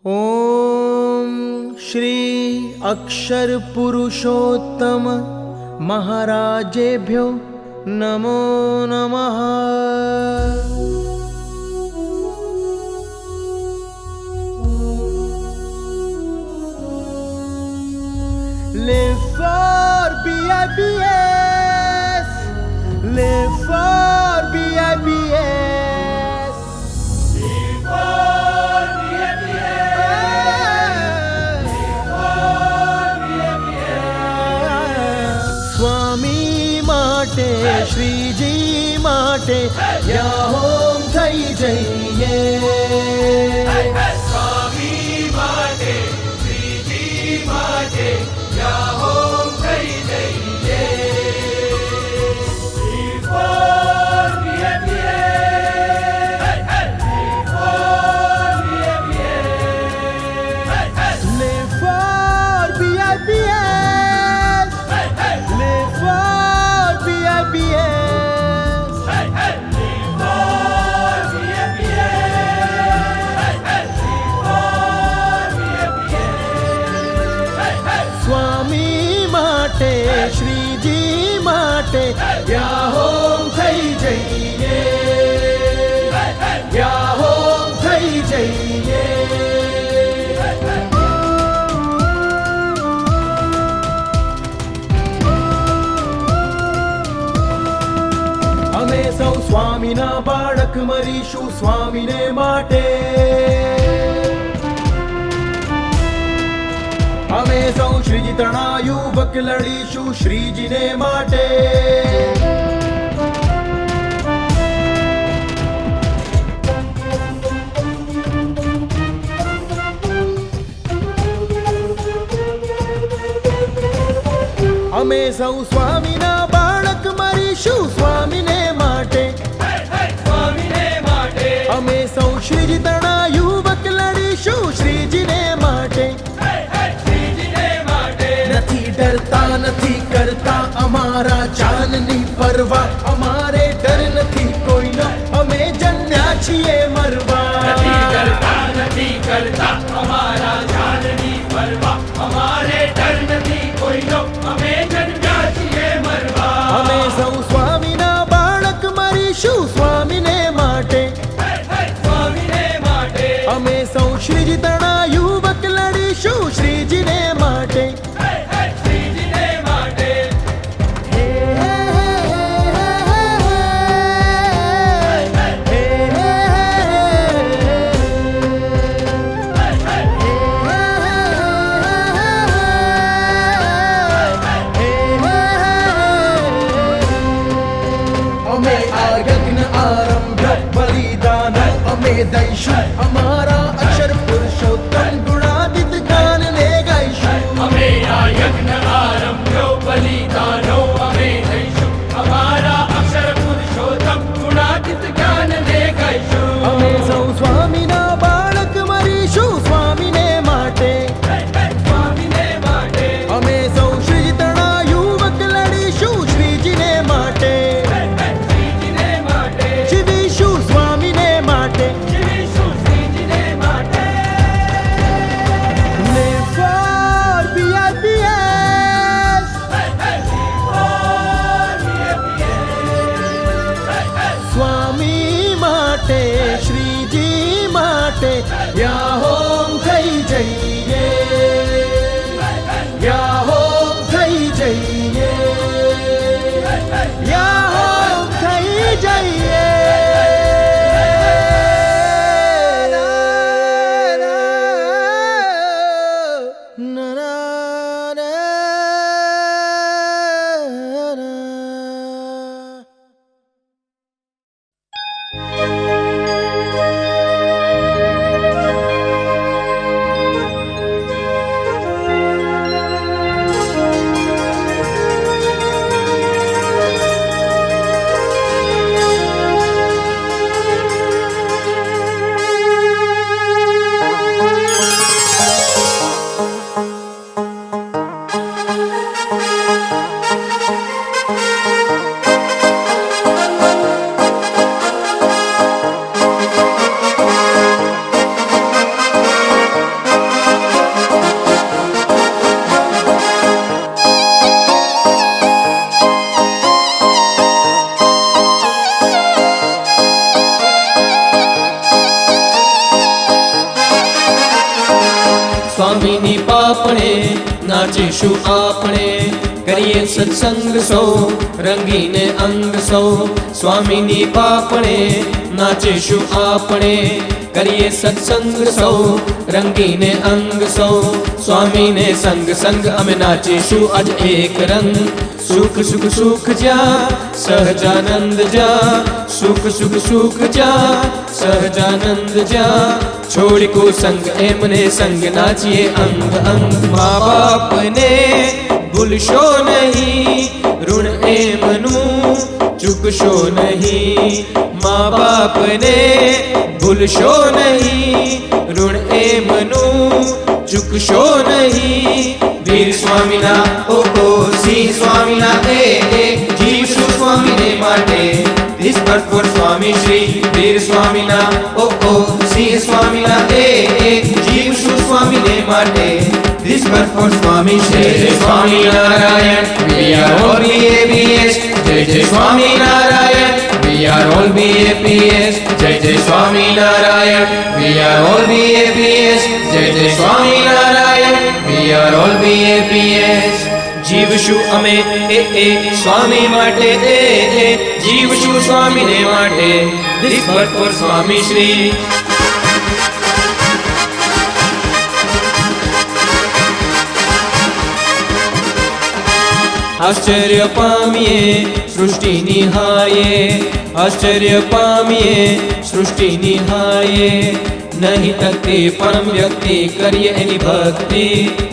ओम श्री अक्षर पुरुषोत्तम महाराजेभ्यो नमो नमः। Live for BIBS, live for BIBS, live for BIBS, live for BIBS. સ્વામી માટે શ્રીજી માટે યાહોમ થઈ જઈએ. સ્વામી માટે શ્રીજી માટે યાહોમ થઈ જઈએ. Live for BIBS, live for BIBS, Live for BIBS, live for BIBS. સ્વામી માટે શ્રીજી માટે યાહોમ થઈ જઈએ, યાહોમ થઈ જઈએ. અમે સૌ સ્વામીના બાળક મરીશું સ્વામીને માટે. અમે સૌ શ્રીજી તણા યુવક લડીશું શ્રીજીને માટે. અમે સૌ સ્વામીના બાળક મરીશું સ્વામીને માટે. સ્વામીને માટે અમે સૌ શ્રીજી તણા યુવક લડીશું શ્રીજીને માટે. શ્રીજીને માટે નથી ડરતા નથી કરતા અમારા જાનની પરવા. અમારે ડર નથી કોઈનો, અમે જન્મ્યા છીએ મરવા. નથી કરતા અમારા જાનની પરવા. અમારે ડર નથી કોઈનો, અમે જન્મ્યા છીએ મરવા. અમે સૌ સ્વામીના બાળક મરીશું સ્વામીને માટે. સ્વામીને માટે અમે સૌ શ્રીજી તણા યુવક લડીશું શ્રીજીને માટે. શ્રીજીને માટે હે હે હે હે અમે આ યજ્ઞ આરંભ બલિદાન અમે દઈશું. અમારા અક્ષર પુરુષોત્તમ ગુણાદિત ગાનને ગાઈશું. અમે આ યજ્ઞ આરંભ્યો બલિદાનો અમે દઈશું. અમારા અક્ષર પુરુષોત્તમ ગુણાતીત જ્ઞાનને ગાઈશું. અમે સૌ સ્વામીના બાળક મરીશું સ્વામીને માટે. સ્વામીને માટે અમે સૌ શ્રીજી તણા યુવક લડીશું શ્રીજીને માટે. શ્રીજીને માટે જીવીશું સ્વામીને માટે. જીવીશું શ્રીજીને માટે. Live for BIBS, સ્વામી માટે શ્રીજી માટે યાહોમ થઈ જઈએ, યાહોમ થઈ જઈએ, યાહોમ થઈ જઈએ. ના, ના, ના, ના. આપણે નાચીશું આપણે કરીએ સત્સંગ સૌ રંગીને અંગ સૌ સ્વામીની પાપણે નાચીશું આપણે કરીએ સત્સંગ સૌ રંગીને અંગ સૌ સ્વામીને સંગ સંગ અમે નાચીશું આજ એક રંગ સુખ સુખ સુખ જા સહજાનંદ જા સુખ સુખ સુખ જા સહજાનંદ જા છોડી કો સંગ એમને સંગ નાચીએ અંગ અંગ મા બાપને ભૂલશો નહીં ઋણ એમનું ચૂકશો નહીં મા બાપને ભૂલશો નહીં ઋણ એમનું ચૂકશો નહીં વીર સ્વામીના ઓ સિંહ સ્વામીના એ જીવશું સ્વામીને માટે This birth for Swami Shri વીર સ્વામીના ઓ સિંહ સ્વામીના એ જીવશું સ્વામીને માટે This birth for Swami Shri Swaminarayan We are all BABS જય જય Swaminarayan We are all BABS જય જય Swaminarayan We are all BABS જય જય Swaminarayan We are all BABS જીવશું અમે એ સ્વામી માટે એ જીવશું સ્વામીને માટે This birth for Swami Shri આશ્ચર્ય પામીએ સૃષ્ટિ નિહાળીએ આશ્ચર્ય પામીએ સૃષ્ટિ નિહાળીએ નહીં તકતી પરમ વ્યક્તિ કરીએ એની ભક્તિ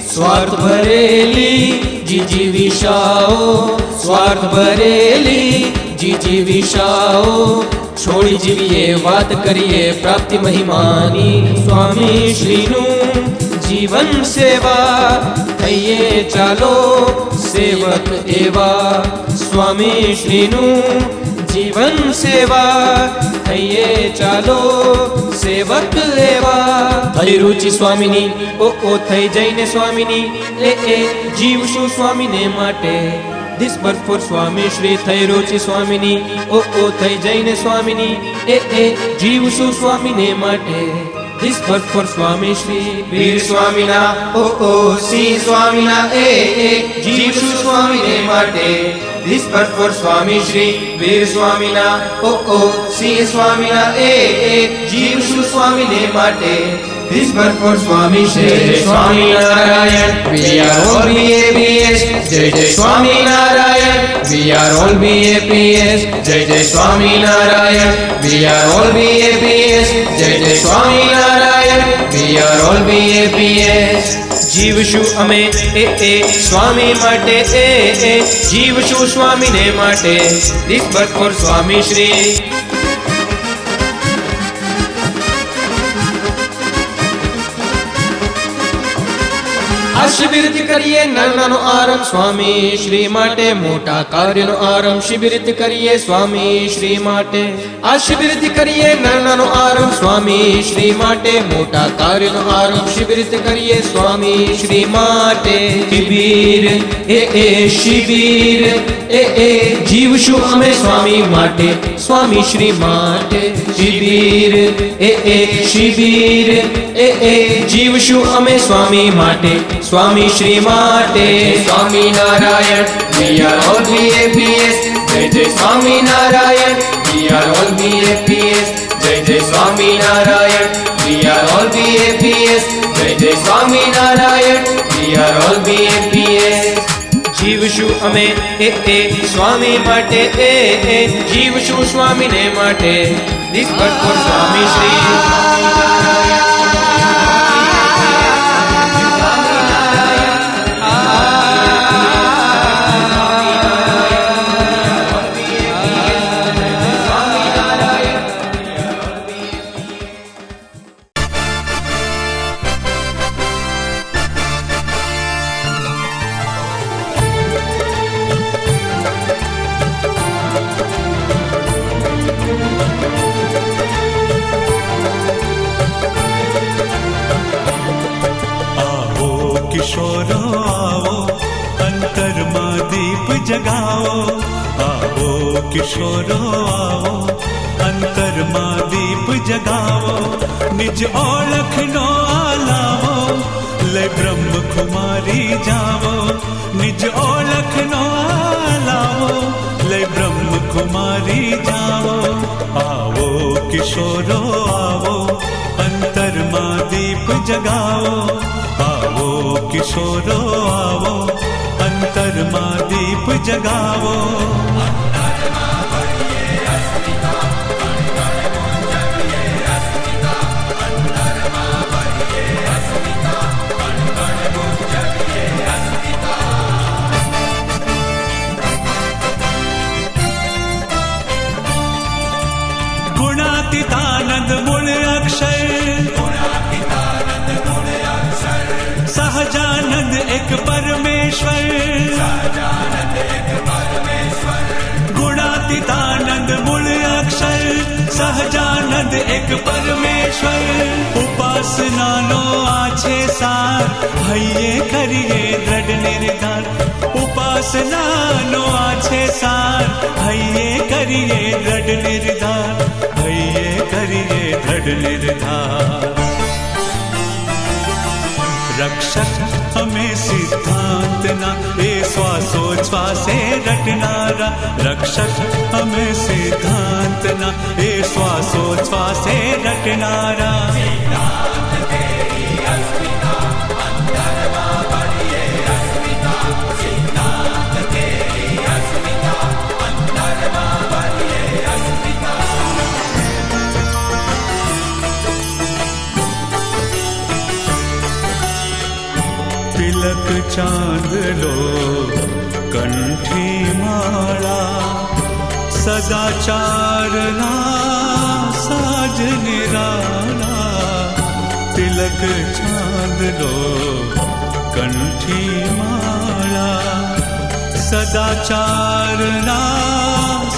સ્વાર્થ ભરેલી જીજી વિશાઓ સ્વાર્થ ભરેલી જીજી વિશાઓ છોડી જીવીએ વાત કરીએ પ્રાપ્તિ મહિમાની સ્વામી શ્રીનું જીવન સેવા થઈએ ચાલો સેવક એવા સ્વામી શ્રીનું જીવન સેવા થઈએ ચાલો સેવક એવા થઈ રુચિ સ્વામીની ઓ થઈ જઈને સ્વામીની એ જીવશું સ્વામીને માટે This birth for Swami Shri થઈ રુચિ સ્વામીની ઓ થઈ જઈને સ્વામીની એ જીવશું સ્વામીને માટે This birth for Swami Shri વીર સ્વામીના ઓ સિંહ સ્વામીના એ જીવશું સ્વામીને માટે This birth for Swami Shri વીર સ્વામીના ઓ સિંહ સ્વામીના એ જીવશું સ્વામીને માટે This birth for Swami Shri Swaminarayan We are all BABS જય જય Swaminarayan We are all BABS જય જય Swaminarayan We are all BABS જય જય Swaminarayan We are all BABS જીવશું અમે એ સ્વામી માટે એ જીવશું સ્વામીને માટે This birth for Swami Shri આ શિબિરથી કરીએ નાનો આરંભ સ્વામી શ્રી માટે મોટા કાર્યનો આરંભ શિબિરથી કરીએ સ્વામી શ્રી માટે આ શિબિરથી કરીએ નાનો આરંભ સ્વામી શ્રી માટે મોટા કાર્યનો આરંભ શિબિરથી કરીએ સ્વામી શ્રી માટે શિબિર એ શિબિર એ જીવશું અમે સ્વામી માટે સ્વામી શ્રી માટે શિબિર એ શિબિર એ જીવશું અમે સ્વામી માટે સ્વામી શ્રી માટે Swaminarayan We are all BABS જય જય Swaminarayan We are all BABS જય જય Swaminarayan We are all BABS જય જય Swaminarayan We are all BABS જીવશું અમે એ સ્વામી માટે એ જીવશું સ્વામીને માટે This birth for Swami Shri કિશોરો આવો અંતરમાં દીપ જગાવો નિજ ઓળખનો આલાવો લઈ બ્રહ્મ કુમારી જાવો નિજ ઓળખ નો લાવો લઈ બ્રહ્મ કુમારી જાવો આવો કિશોરો આવો અંતરમાં દીપ જગાવો આવો કિશોરો આવો અંતરમાં દીપ જગાવો ગુણાતીતાનંદ મૂળ અક્ષર સહજાનંદ એક પરમેશ્વર ગુણાતીતાનંદ મૂળ અક્ષર સહજાનંદ એક પરમેશ્વર ઉપાસનાનો આ છે સાર હૈયે કરીએ દ્રઢ નિર્ધાર ઉપાસનાનો આ છે સાર હૈયે કરીએ દ્રઢ નિર્ધાર હૈયે કરીએ દ્રઢ નિર્ધાર રક્ષક અમે સિદ્ધાંતના એ શ્વાસોચ્છ્વાસે રટનારા રક્ષક અમે સિદ્ધાંતના એ શ્વાસોચ્છ્વાસે રટનારા तिलक चांदलो कंठी माला सदाचारना साज निराला तिलक चांदलो कंठी माला सदाचारना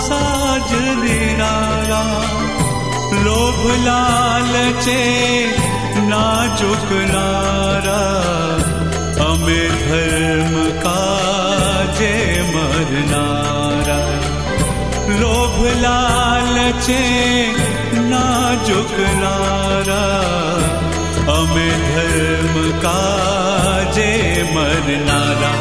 साज निराला लोभ लालचे ना झुकनारा અમે ધર્મ કાજે મરનારા લોભ લાલચે ના ઝુકનારા અમે ધર્મ કાજે મરનારા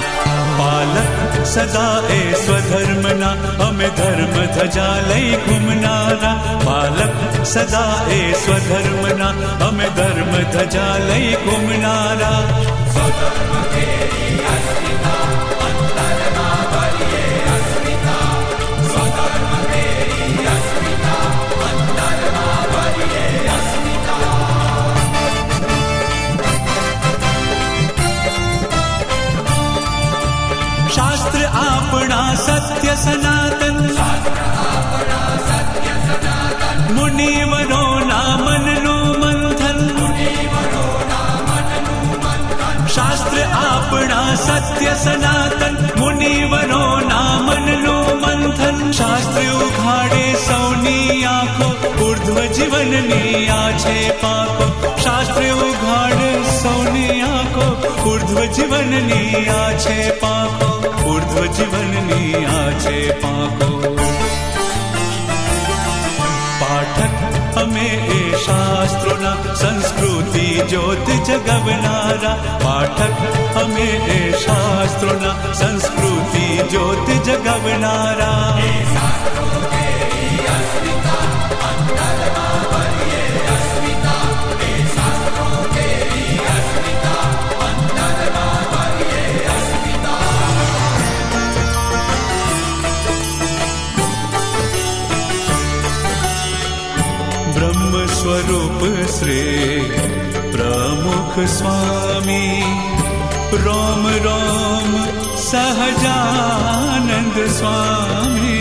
પાલક સદા એ સ્વધર્મના અમે ધર્મ ધજા લઈ ઘૂમનારા પાલક સદા એ સ્વધર્મના અમે ધર્મ ધજા લઈ ઘૂમનારા શાસ્ત્ર આપણા સત્ય સનાતન મુનિવરોના મનનું મંથન શાસ્ત્ર આપણા સત્ય સનાતન મુનિવરોના મનનું મંથન શાસ્ત્ર ઉઘાડે સૌની આંખો ઉર્ધ્વ જીવનની આ છે પાંખો શાસ્ત્ર ઉઘાડે સૌની આંખો ઉર્ધ્વ જીવનની આ છે પાંખો ઉર્ધ્વ જીવનની આ છે પાંખો પાઠક અમે એ શાસ્ત્રોના સંસ્કૃતિ જ્યોત જગવનારા પાઠક અમે એ શાસ્ત્રોના સંસ્કૃતિ જ્યોત જગવનારા ब्रह्म स्वरूप श्री प्रमुख स्वामी रोम रोम सहजानंद स्वामी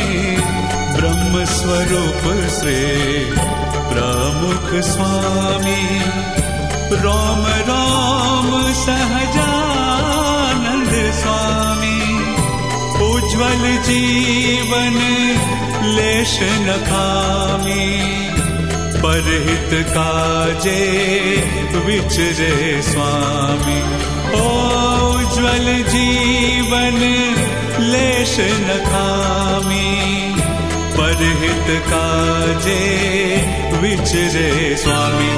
ब्रह्म स्वरूप श्री प्रमुख स्वामी रोम रोम सहजानंद स्वामी उज्ज्वल जीवन लेश न खामी परहित काजे विचरे स्वामी उज्ज्वल जीवन लेश न खामी परहित काजे विचरे स्वामी।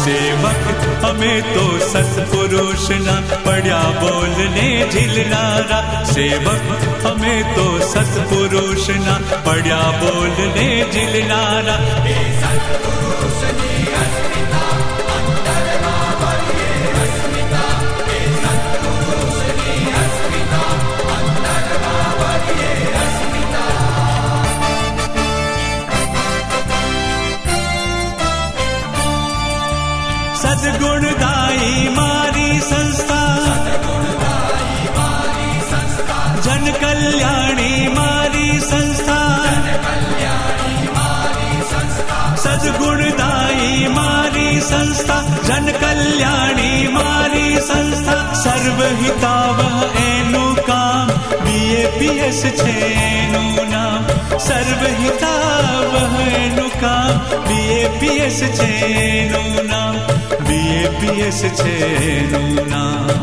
सेवक हमें तो सत्पुरुष ना पड़ा बोलने झिलनारा। सेवक हमें तो सत्पुरुष ना पड़ा बोलने झिलनारा। सद्गुणदायी मारी संस्था, जन कल्याणी मारी संस्था। सद्गुणदायी मारी संस्था, जन कल्याणी मारी संस्था। सर्वहितावह एनु काम, BAPS छेनु नाम। सर्वहितावह एनु काम, BAPS छेनु नाम। BAPS छेनु नाम।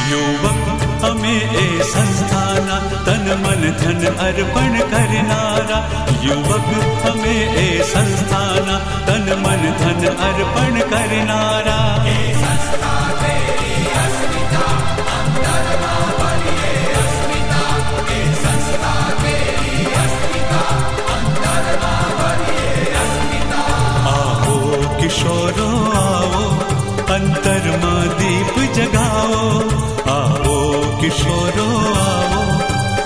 युवक हमें ए संस्थाना, तन मन धन अर्पण करनारा। युवक हमें ए संस्थाना, तन मन धन अर्पण करनारा। किशोरो आओ, अंतर मां दीप जगाओ। आओ किशोरो आओ,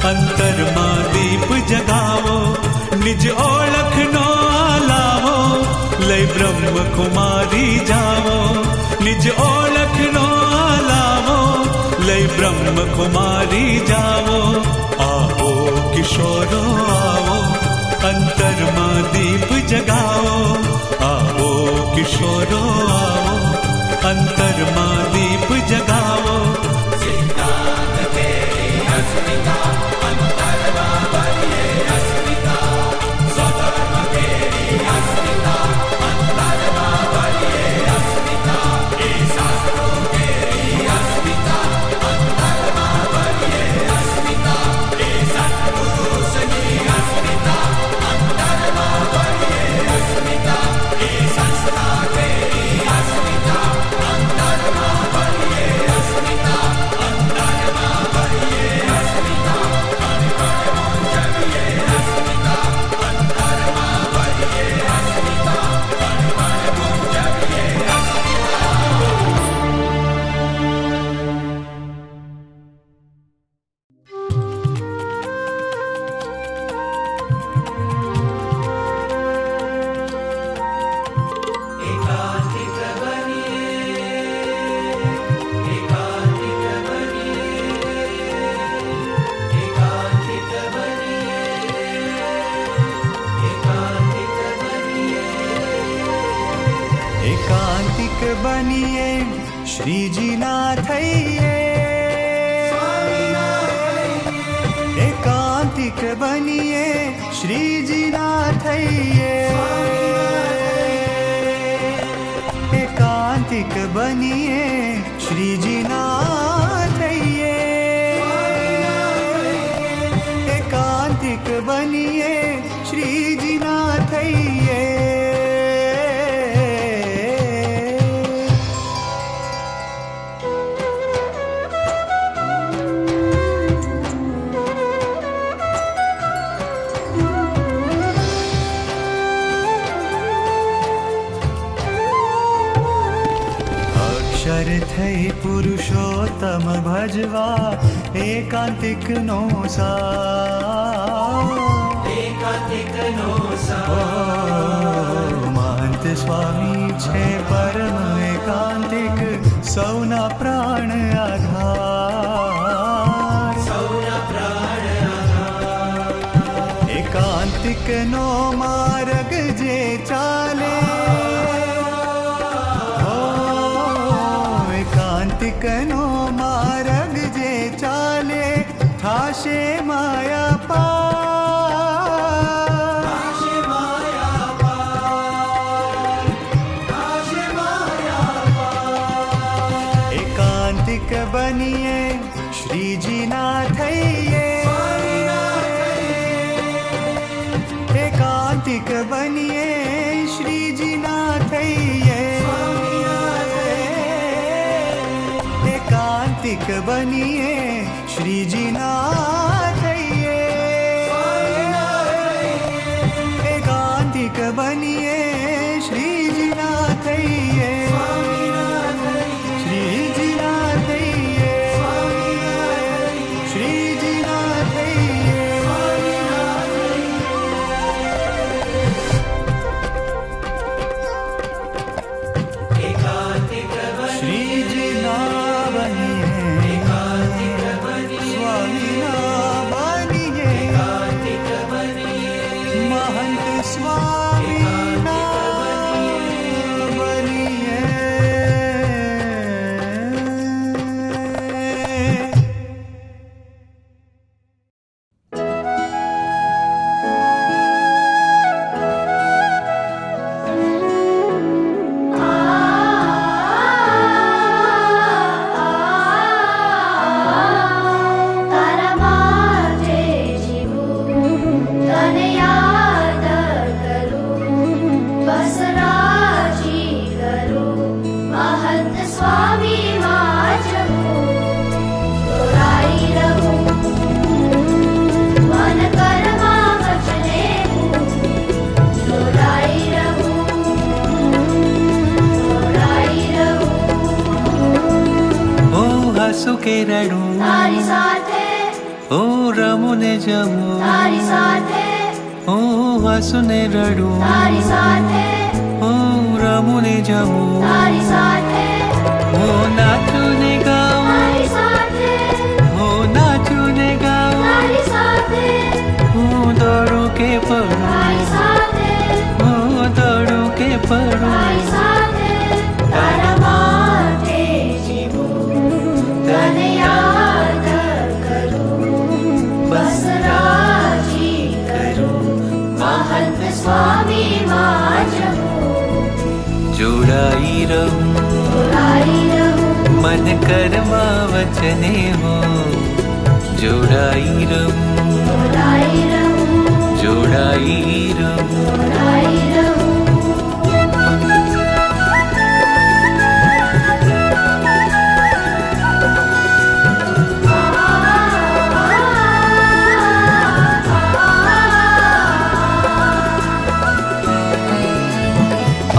अंतर मां दीप जगाओ। निज ओळख नो आलावो, लय ब्रह्म कुमारी जाओ। निज ओळख नो आलावो, लय ब्रह्म कुमारी जाओ। आओ किशोरो आओ, अंतर मां दीप जगाओ। आओ किशोरो आओ, अंतर मां दीप जगाओ। सिद्धांत तेरी अस्मिता, अंतर मां भरिए अस्मिता। स्वधर्म तेरी अस्मिता, अंतर मां भरिए अस्मिता। शास्त्रों तेरी अस्मिता, अंतर मां भरिए अस्मिता। सत्पुरुष की अस्मिता, अंतर मां भरिए अस्मिता। संस्था तेरी अस्मिता, अंतर मां भरिए अस्मिता। अंतर मां भरिए अस्मिता, अंतर मां जगिए अस्मिता। अंतर मां भरिए अस्मिता, अंतर मां जगिए अस्मिता। एकांतिक बनिए श्री जी ना थईए। एकांतिक बनिए श्री जी ना थईए। एकांतिक बनिए श्री जी ना थईए। एकांतिक बनिए श्री जी ना थईए। अक्षर थई पुरुषोत्तम भजवा, एकांतिक नो सा। एकांतिक नो सा। महंत स्वामी छे परम एकांतिक, सौना प्राण आधार। सौना प्राण आधार। एकांतिक नो मार्ग जे चाले, एकांतिक नो मार्ग जे चाले, थाशे माया पार। थाशे माया पार। थाशे माया पार। एकांतिक बनिए श्री जी ना थईए। એકાંતિક બનીએ શ્રીજીના થઈએ, એકાંતિક બનીએ શ્રીજીના થઈએ, શ્રીજીના થઈએ, શ્રીજીના થઈએ. શ્રીજીના બનીએ, સ્વામીના બનીએ, મહંત સ્વામીના બનીએ. તારા માટે જીવું તને યાદ કરું, બસ રાજી કરું મહંત સ્વામી માં જવું, દોરાઈ રહું મન કર્મા વચને હું, દોરાઈ રહું, દોરાઈ રહું ઓ હસુ કે રડું, તારી સાથે, ઓ રમું ને જમું, તારી સાથે, ઓ હસુ ને રડું, તારી સાથે, ઓ રમું ને જમું, તારી સાથે, ઓ નાચું ને ગાઉં, તારી સાથે, ઓ નાચું ને ગાઉં, તારી સાથે, હું દોડું કે પડું, તારી સાથે, હું દોડું કે પડું. તારી સાથે, તારા માટે જીવું તને યાદ કરું, બસ રાજી કરું મહંત સ્વામી માં જવું, જોડાઈ રહું દોરાઈ રહું મન કર્મા વચને હો, જોડાઈ રહું, દોરાઈ રહું, જોડાઈ રહું. દોરાઈ રહું.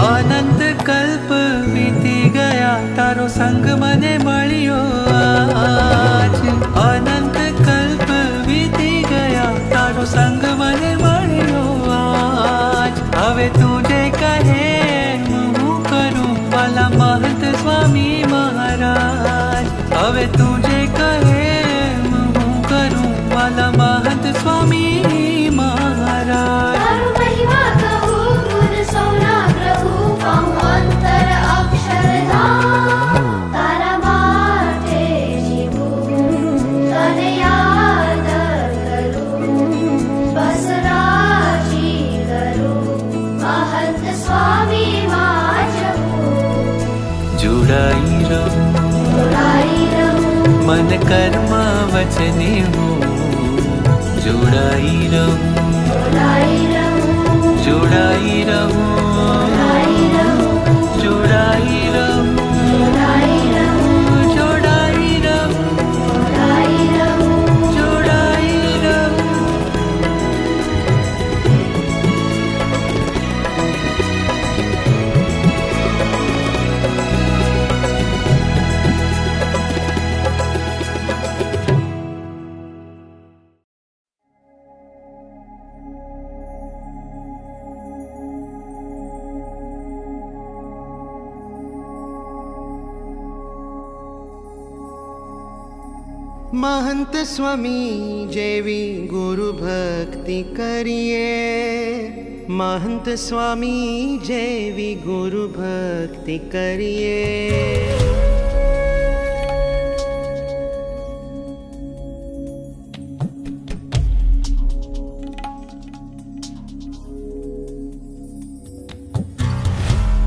અનંત કલ્પ વીતી ગયા, તારો સંગ મને મળ્યો આજ. અનંત કલ્પ વીતી ગયા, તારો સંગ મને મળ્યો આજ. હવે તું જે કહે હું કરું વાલા મહંત સ્વામી મહારાજ. હવે તું જે કહે હું કરું વાલા મહંત સ્વામી મહારાજ. તારું મહિમા કહું ગુણ સૌના પ્રભુ, કહું અંતર અક્ષરધામ, તારા માટે જીવું તને યાદ કરું, બસ રાજી કરું મહંત સ્વામી માં જવું, જોડાઈ રહું દોરાઈ રહું મન કર્મા વચને હું, જોડાઈ રહું, દોરાઈ રહું, જોડાઈ રહું, દોરાઈ રહું, જોડાઈ રહું, દોરાઈ રહું, જોડાઈ રહું, દોરાઈ રહું. જોડાઈ રહું. महंत स्वामी जेवी गुरु भक्ति करिए, महंत स्वामी जेवी गुरु भक्ति करिए।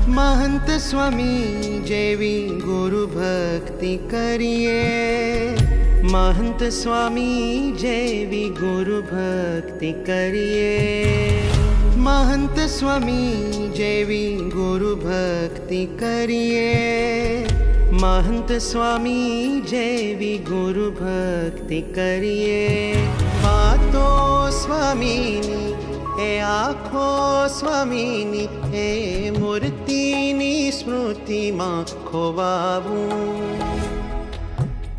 महंत स्वामी जेवी गुरु भक्ति करिए, महंत स्वामी जेवी गुरु भक्ति करिए। महंत स्वामी जेवी गुरु भक्ति करिए, महंत स्वामी जेवी गुरु भक्ति करिए वातो स्वामीनी ए आँखो स्वामीनी ए मूर्तिनी स्मृति मां खोवावूं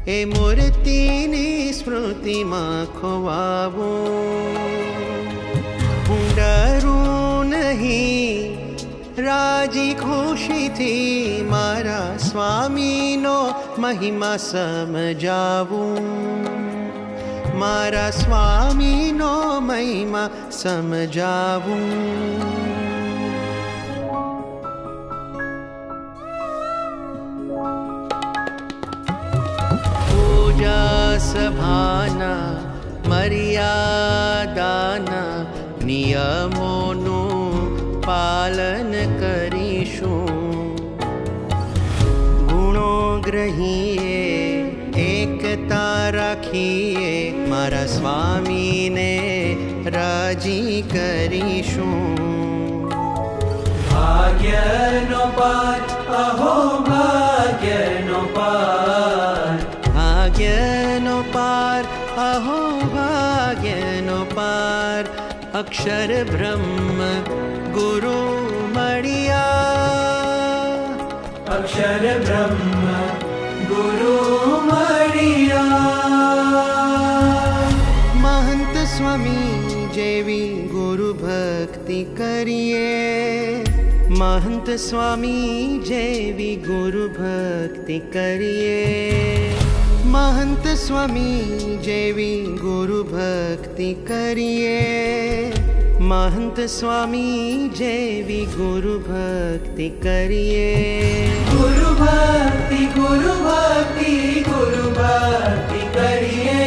ए मूर्तिनी स्मृति मां खोवावूं હું ડરું નહીં રાજી ખુશીથી મારા સ્વામીનો મહિમા સમજાવું મારા સ્વામીનો મહિમા સમજાવું પૂજા સભાના મર્યાદાના નિયમોનું પાલન કરીશું ગુણો ગ્રહીએ એકતા રાખીએ મારા સ્વામીને રાજી કરીશું ભાગ્યનો પાર અહો ભાગ્યનો પાર ભાગ્યનો પાર અહો ભાગ્યનો પાર અક્ષર બ્રહ્મ ગુરુ મળ્યા અક્ષર બ્રહ્મ ગુરુ મળ્યા महंत स्वामी जेवी गुरु भक्ति करिए महंत स्वामी जेवी गुरु भक्ति करिए महंत स्वामी जेवी गुरु भक्ति करिए महंत स्वामी जेवी गुरु भक्ति करिए ગુરુ ભક્તિ ગુરુ ભક્તિ ગુરુ ભક્તિ કરીએ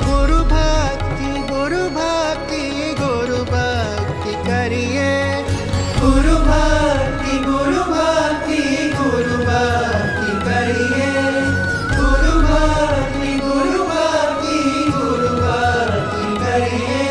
गुरु भक्ति गुरु भक्ति गुरु भक्ति करिए ગુરુ ભક્તિ ગુરુ ભક્તિ ગુરુ ભક્તિ કરીએ ગુરુ ભક્તિ ગુરુ ભક્તિ ગુરુ ભક્તિ કરીએ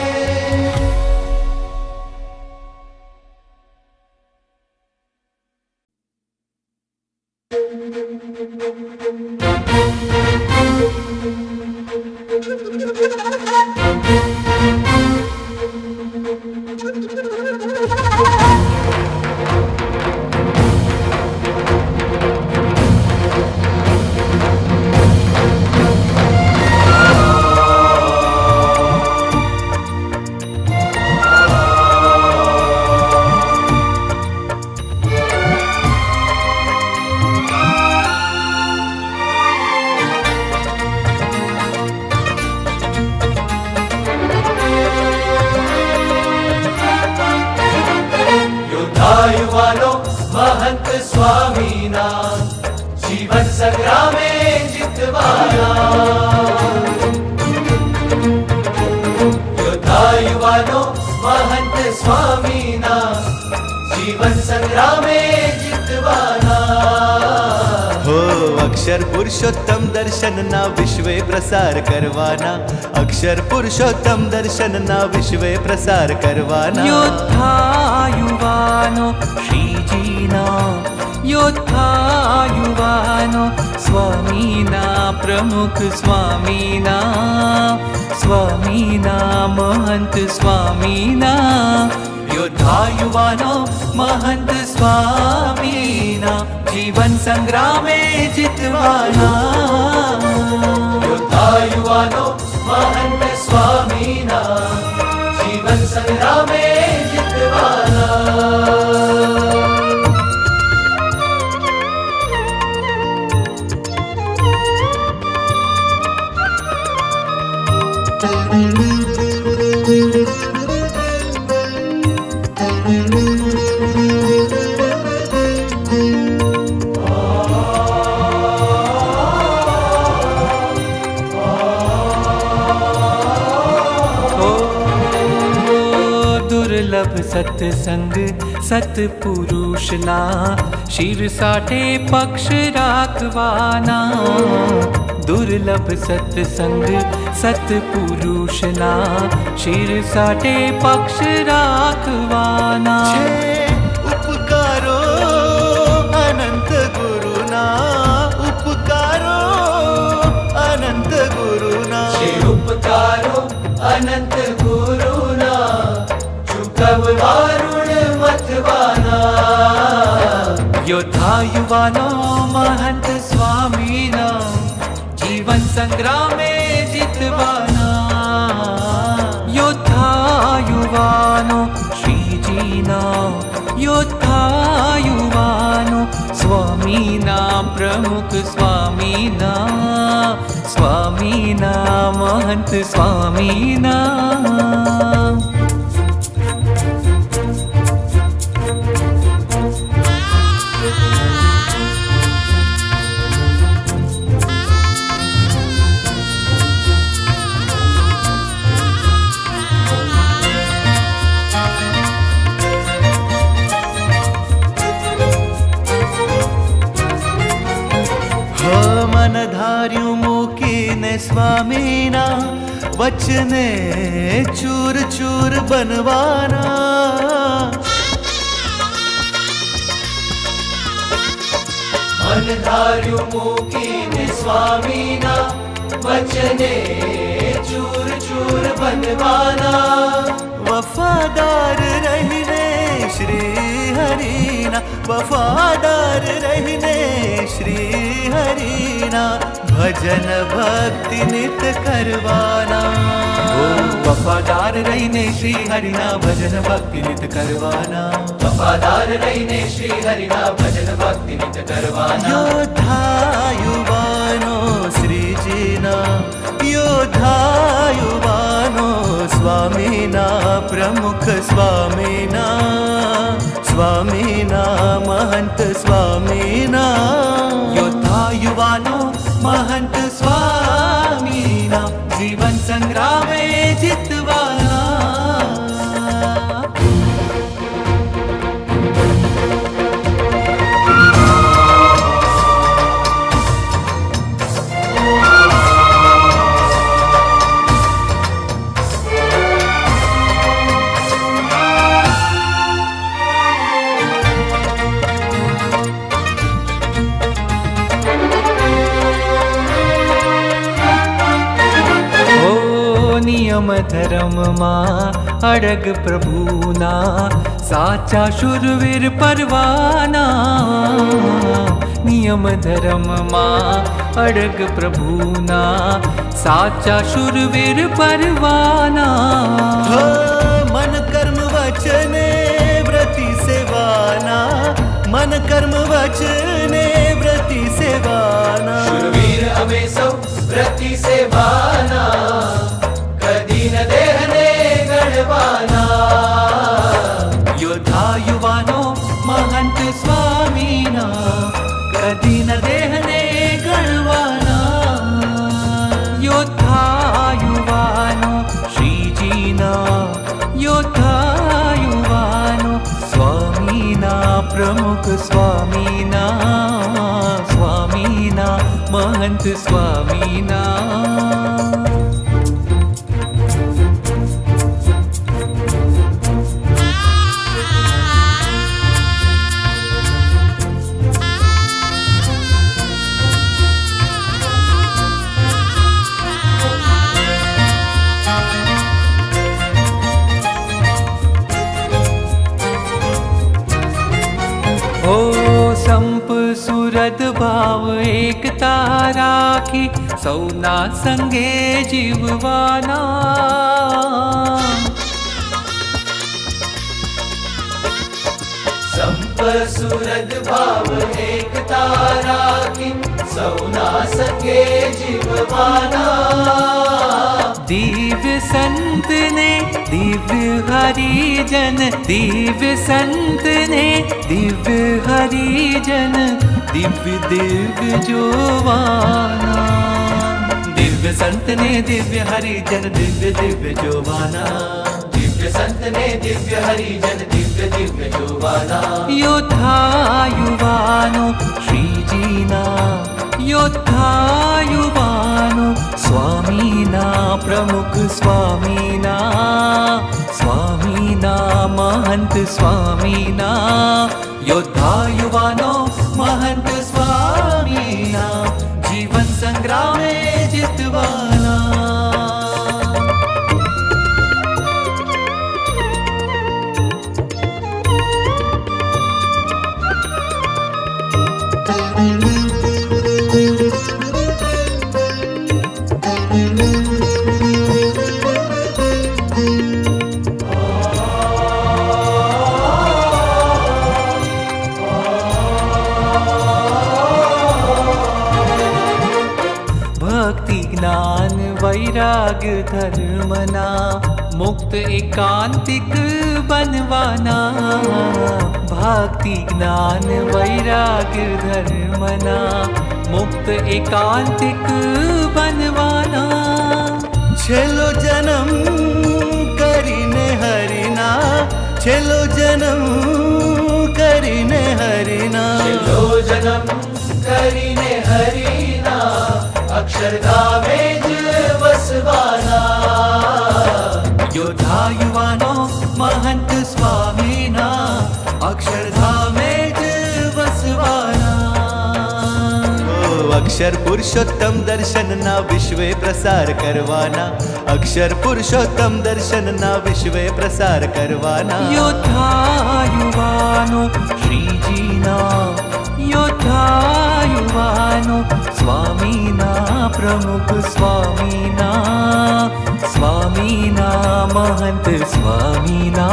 યુવાનો મહંત સ્વામીના જીવન સંગ્રામે જીતવાના યોદ્ધા યુવાનો મહંત સ્વામીના જીવન સંગ્રામે જીતવાના हो अक्षर पुरुषोत्तम दर्शन ना विश्वे प्रसार करवाना अक्षर पुरुषोत्तम दर्शन ना विश्वे प्रसार करवाना योद्धा युवानो श्रीजीना योद्धा युवानो स्वामीना प्रमुख स्वामीना महंत स्वामीना योद्धा युवानो महंत स्वामीना जीवन संग्रामे जितवाना યોદ્ધા યુવાનો મહંત સ્વામીના જીવન સંગ્રામે જીતવાના दुर्लभ सत्संग सत्पुरुषना શિર સાઠે પક્ષ રાખવાના દુર્લભ સત્સંગ સત્પુરુષના શિર સાઠે પક્ષ રાખવાના છે ઉપકારો અનંત ગુરુના महंत गुरुना ચૂકવવા ઋણ મથવાના યોદ્ધા યુવાનો મહંત સ્વામીના જીવન સંગ્રામે જીતવાના યોદ્ધા યુવાનો શ્રીજીના યોદ્ધા યુવાનો સ્વામીના પ્રમુખ સ્વામીના સ્વામીના મહંત સ્વામીના મન ધાર્યું મૂકીને સ્વામીના વચને ચૂર ચૂર બનવાના મન ધાર્યું મૂકીને સ્વામીના વચને ચૂર ચૂર બનવાના વફાદાર રહીને શ્રી હરિના વફાદાર રહીને શ્રી હરિના ભજન ભક્તિ નિત કરવાના વફાદાર રહીને શ્રી હરિના ભજન ભક્તિ નિત કરવાના વફાદાર રહીને શ્રી હરિના ભજન ભક્તિ નિત કરવાના યોદ્ધા યુવાનો શ્રીજીના યોદ્ધા યુવાનો સ્વામીના પ્રમુખ સ્વામીના સ્વામીના મહંત સ્વામીના યોદ્ધા યુવાનો મહંત સ્વામીના જીવન સંગ્રામે જીતવાના નિયમ ધર્મમાં અડગ પ્રભુના સાચા શુરવીર પરવાના નિયમ ધર્મમાં અડગ પ્રભુના સાચા શુરવીર પરવાના મન કર્મ વચને વ્રતિ સેવાના મન કર્મ વચને વ્રતિ સેવાના શુરવીર અમે સૌ વ્રતિ સેવાના કદી ન દેહને ગણવાના યોદ્ધા યુવાનો મહંત સ્વામીના કદી ન દેહને ગણવાના યોદ્ધા યુવાનો શ્રીજીના યોદ્ધા યુવાનો સ્વામીના પ્રમુખ સ્વામીના સ્વામીના મહંત સ્વામીના સંપ સુરત ભાવ એકતા રાખી સૌના સંગે જીવવાના સંપ સુરત ભાવ એકતા રાખી સૌના સંગે જીવવાના દિવ્ય સંતને દિવ્ય હરિજન દિવ્ય સંતને દિવ્ય હરિજન દિવ્ય દિવ્ય જોવાના દિવ્ય સંતને દિવ્ય હરિજન દિવ્ય દિવ્ય જોવાના દિવ્ય સંતને દિવ્ય હરિજન દિવ્ય દિવ્ય જોવાના યોદ્ધા યુવાનો શ્રીજીના યોદ્ધા યુવાનો સ્વામીના પ્રમુખ સ્વામીના સ્વામીના મહંત સ્વામીના યોદ્ધા યુવાનો મહંત સ્વામીના જીવન સંગ્રામે જીતવાના भक्ति ज्ञान वैराग्य धर्मना मुक्त एकांतिक बनवाना भक्ति ज्ञान वैराग्य धर्मना मुक्त एकांतिक बनवाना छेलो जन्म करीने हरिना छेलो जन्म करीने हरिना लो जन्म કરીને હરિના અક્ષરધામે જ વસવાના योद्धा युवानो महंत स्वामीना अक्षरधामे ज वसवाना अक्षर पुरुषोत्तम दर्शनना विश्वे प्रसार करवाना अक्षर पुरुषोत्तम दर्शनना विश्वे प्रसार करवाना योद्धा युवानो श्रीजीना योद्धा युवानो स्वामीना प्रमुख स्वामीना स्वामीना महंत स्वामीना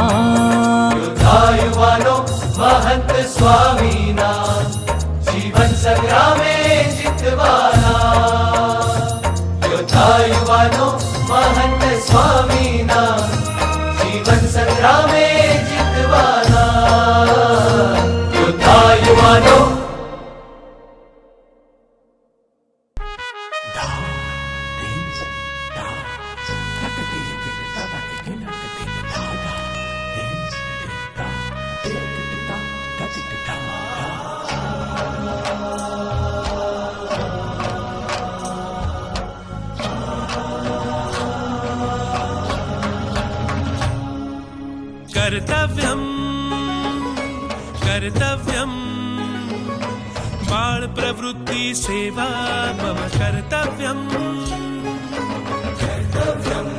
યોદ્ધા યુવાનો મહંત સ્વામીના જીવન સંગ્રામે જીતવાના યોદ્ધા યુવાનો મહંત સ્વામીના જીવન સંગ્રામે જીતવાના યોદ્ધા યુવાનો कर्तव्यम कर्तव्यम बाल प्रवृत्ति सेवा मम कर्तव्यम कर्तव्यम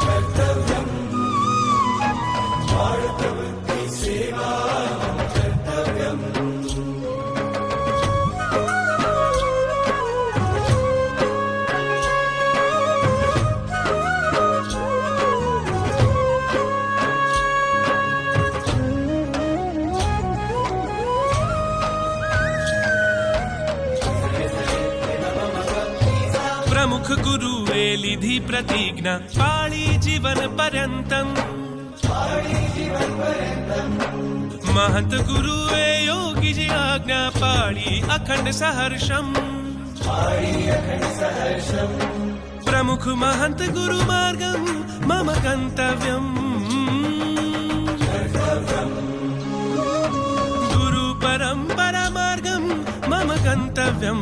कर्तव्यम बाल प्रवृत्ति सेवा मम कर्तव्यम प्रमुख गुरुवे लिधि प्रतिज्ञा पाळी जीवन पर्यंतम महंत गुरुवे योगी जी आज्ञा पाळी अखंड सहर्षम प्रमुख महंत गुरु मार्गम मम गंतव्यम गुरु परंपरा मार्गम मम गंतव्यम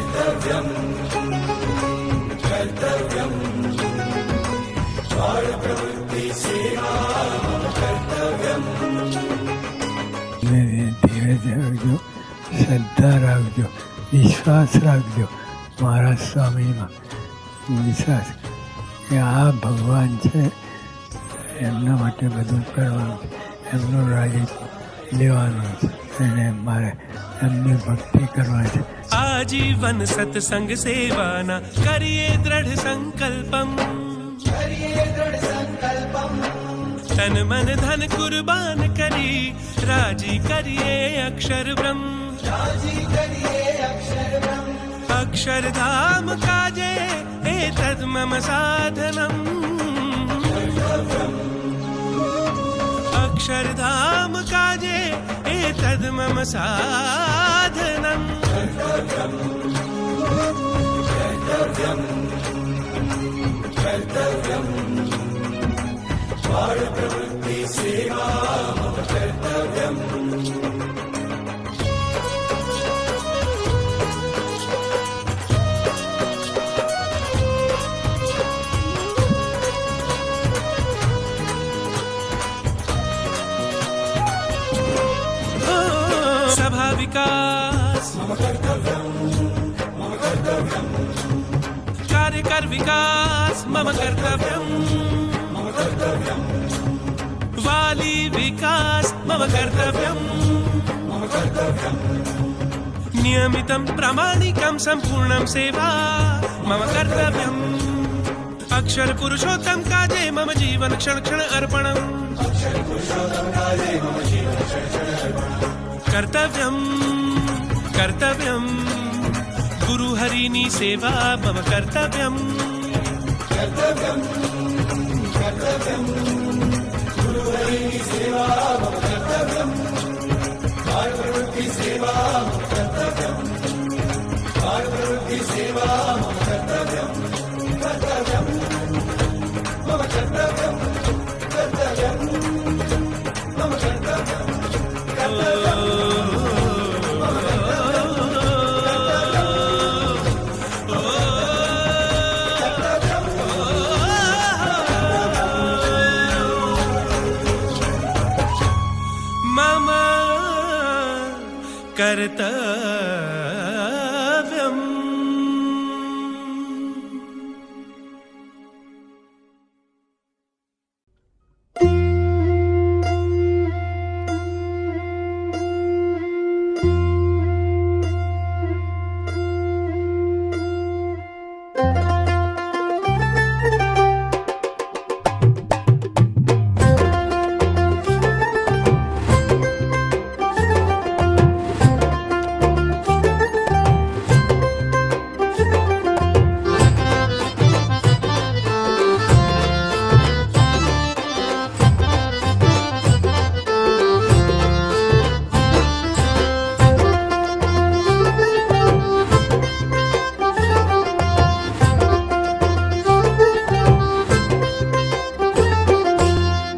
कर्तव्यम कर्तव्यम बाल प्रवृत्ति सेवा कर्तव्यम ધીરજ રાખજો શ્રદ્ધા રાખજો વિશ્વાસ રાખજો મારા સ્વામીમાં વિશ્વાસ કે આ ભગવાન છે એમના માટે બધું કરવાનું એમનું રાજ્ય લેવાનું છે અને મારે એમની ભક્તિ કરવાની છે आजीवन सत्संग सेवाना करिए दृढ़ संकल्पम तन मन धन कुर्बान करी राजी करिए अक्षर ब्रह्म अक्षर धाम काजे एतद् मम साधनम अक्षर धाम काजे एतद् मम साधनम कर्तव्यम कर्तव्यम बाल प्रवृत्ति सेवा मम कर्तव्यम सभा विकास मम कर्तव्यम कार्यकर विकास मम कर्तव्यम वाली विकास मम कर्तव्यम नियमितं प्रामाणिकं संपूर्णं सेवा मम कर्तव्यम अक्षर पुरुषोत्तम काजे मम जीवन क्षण क्षण अर्पणम कर्तव्यम् कर्तव्यम् गुरुहरिनी सेवा मम कर्तव्यम् कर्तव्यम् कर्तव्यम् गुरुहरिनी सेवा मम कर्तव्यम् कार्यप्रवृत्ति सेवा मम कर्तव्यम् कार्यप्रवृत्ति सेवा मम कर्तव्यम् कर्तव्यम् मम कर्तव्यम् कर्तव्यम् मम कर्तव्यम् मम कर्तव्यम्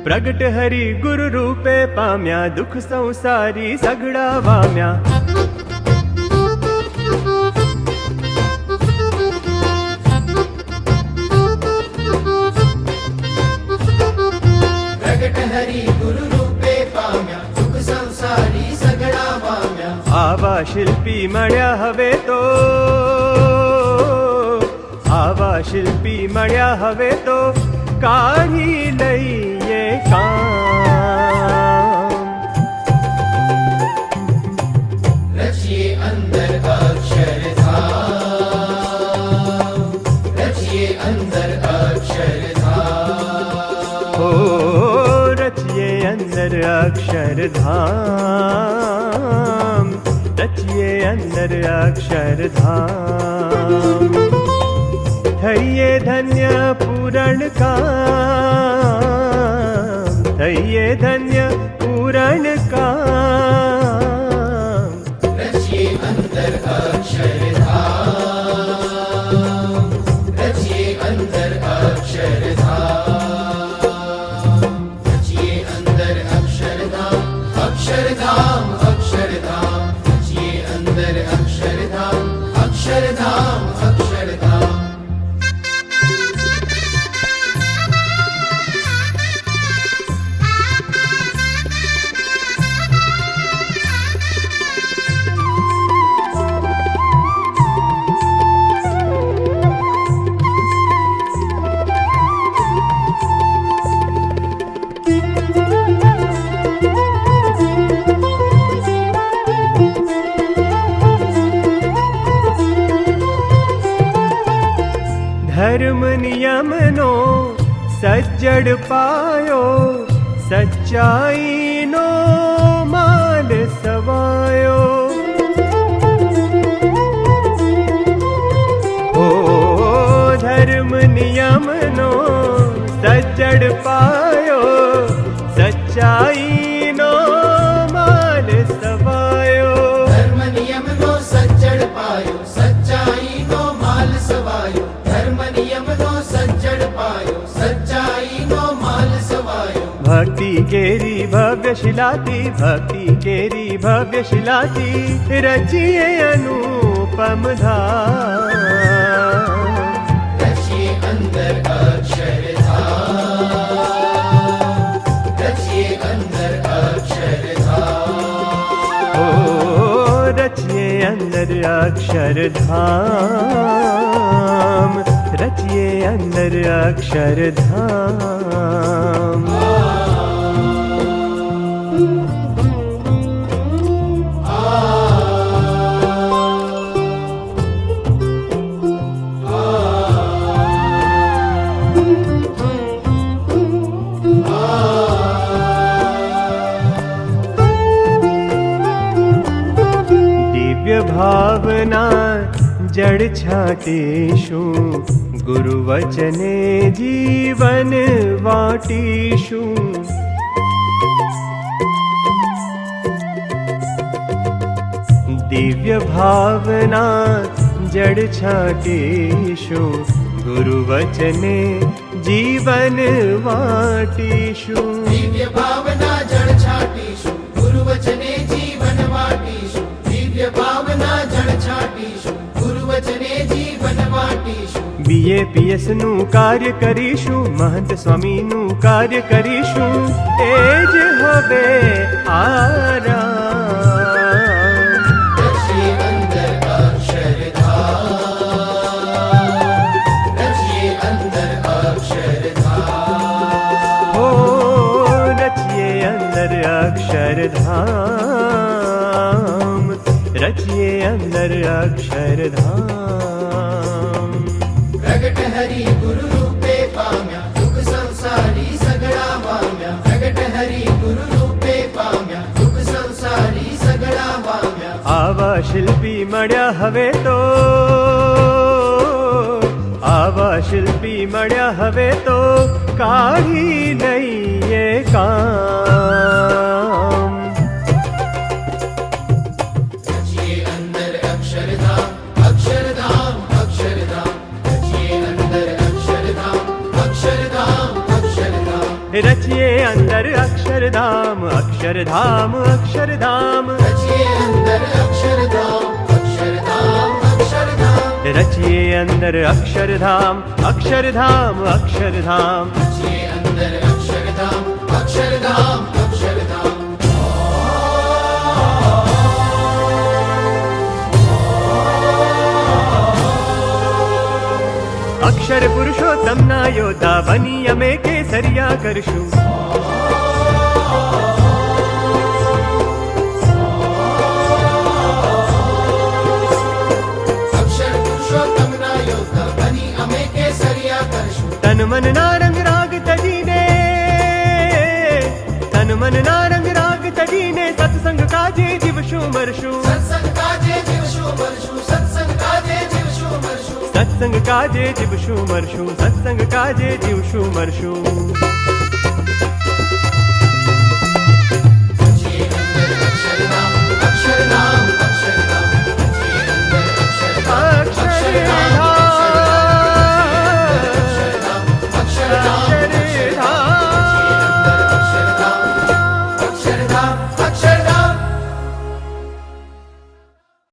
प्रगट हरि गुरु रूपे पाम्या दुख संसारी सगड़ा वाम्या प्रगट हरि गुरु रूपे पाम्या दुख संसारी सगड़ा वाम्या आवा शिल्पी मळ्या हवे तो आवा शिल्पी मळ्या हवे तो काढी लईये काम रचिए अंदर अक्षरधाम रचिए अंदर अक्षरधाम हो रचिए अंदर अक्षरधाम रचिए अंदर अक्षरधाम थैये धन्य पूरण काम थैये धन्य पूरण काम रचिए अंदर अक्षरधाम रचिए अंदर अक्षरधाम रचिए अंदर अक्षरधाम अक्षरधाम अक्षरधाम रचिए अंदर अक्षरधाम अक्षरधाम अक्षरधाम धर्म नियम नो सज्जड पायो सच्चाई नो माल सवायो ओ धर्म नियम नो सज्जड पायो सच्चाई नो माल सवायो धर्म नियम नो सज्जड पायो सच्चाई नो माल सवायो धर्म नियम नो सज्जड पायो सच्चाई नो माल सवायो भक्ति केरी भव्य शिलाती भक्ति केरी भव्य शिलाती रचिए अनुपम धाम रचिए अंदर अक्षरधाम रचिए अंदर अक्षरधाम ओ रचिए अंदर अक्षरधाम रचिए अंदर अक्षरधाम દિવ્ય ભાવના જડ છાટીશું ગુરુ વચને જીવન વાટીશું દિવ્ય ભાવના જડ છાટીશું ગુરુ વચને જીવન વાટીશું દિવ્ય ભાવના જળ છાટીશું ગુરુ વચને જીવન વાટીશું દિવ્ય ભાવના જળ છાટીશું ગુરુ વચને જીવન વાટીશું BAPS નું કાર્ય કરીશું મહંત સ્વામીનું કાર્ય કરીશું એ જ હવે આરામ રચિએ અંદર અક્ષરધામ રચિએ અંદર અક્ષરધામ હો રચીએ અંદર અક્ષરધામ રચીએ અંદર અક્ષરધામ પ્રગટ હરી ગુરુ રૂપે પામ્યા દુઃખ સંસારી સગળા વામ્યા પ્રગટ હરી ગુરુ રૂપે પામ્યા દુઃખ સંસારી સગળા વામ્યા આવા શિલ્પી મળ્યા હવે તો આવા શિલ્પી મળ્યા હવે તો કાઢી લઈએ કામ રચિએ અંદર અક્ષરધામ અક્ષરધામ અક્ષરધામ રચિએ અંદર અક્ષરધામ અક્ષરધામ અક્ષરધામ રચીએ અંદર અક્ષરધામ અક્ષરધામ અક્ષરધામ રચિએ અંદર અક્ષરધામ અક્ષરધામ અક્ષરધામ રચીએ અંદર અક્ષરધામ અક્ષરધામ અક્ષરધામ રચિએ અંદર અક્ષરધામ અક્ષરધામ અક્ષરધામ અક્ષર પુરુષોત્તમના યોદ્ધા બની અમે કેસરિયા કરશું અક્ષર પુરુષોત્તમના યોદ્ધા બની અમે કેસરિયા કરશું તન મન ના રંગ રાગ તજીને તન મન ના રંગ રાગ તજીને સત્સંગ કાજે જીવશું મરશું સત્સંગ કાજે જીવશું મરશું સત્સંગ કાજે જીવશું મરશું સત્સંગ કાજે જીવશું મરશું સત્સંગ કાજે જીવશું મરશું